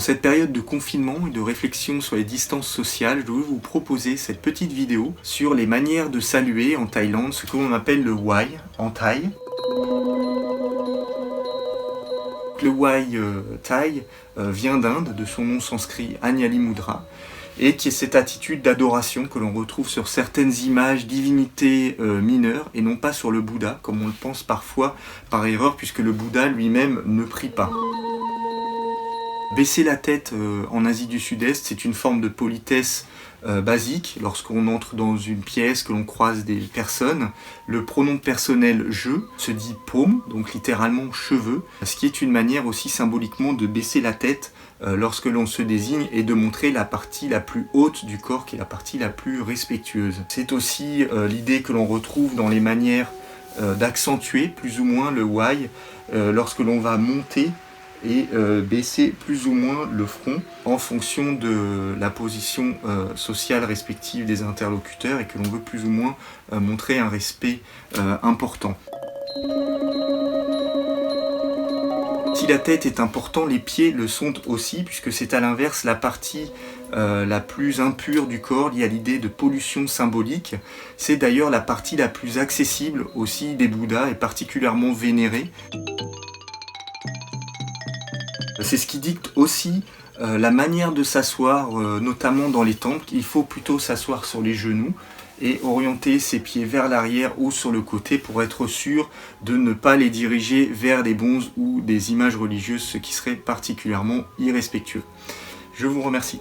cette période de confinement et de réflexion sur les distances sociales, je voulais vous proposer cette petite vidéo sur les manières de saluer en Thaïlande, ce que l'on appelle le Wai en thaï. Le Wai thaï vient d'Inde, de son nom sanskrit Anyali Mudra, et qui est cette attitude d'adoration que l'on retrouve sur certaines images divinités mineures et non pas sur le Bouddha, comme on le pense parfois par erreur, puisque le Bouddha lui-même ne prie pas. Baisser la tête en Asie du Sud-Est, c'est une forme de politesse basique. Lorsqu'on entre dans une pièce, que l'on croise des personnes, le pronom personnel « je » se dit « paume », donc littéralement « cheveux », ce qui est une manière aussi symboliquement de baisser la tête lorsque l'on se désigne et de montrer la partie la plus haute du corps, qui est la partie la plus respectueuse. C'est aussi l'idée que l'on retrouve dans les manières d'accentuer plus ou moins le Wai lorsque l'on va monter et baisser plus ou moins le front en fonction de la position sociale respective des interlocuteurs et que l'on veut plus ou moins montrer un respect important. Si la tête est importante, les pieds le sont aussi, puisque c'est à l'inverse la partie la plus impure du corps, liée à l'idée de pollution symbolique. C'est d'ailleurs la partie la plus accessible aussi des Bouddhas et particulièrement vénérée. C'est ce qui dicte aussi la manière de s'asseoir, notamment dans les temples. Il faut plutôt s'asseoir sur les genoux et orienter ses pieds vers l'arrière ou sur le côté pour être sûr de ne pas les diriger vers des bonzes ou des images religieuses, ce qui serait particulièrement irrespectueux. Je vous remercie.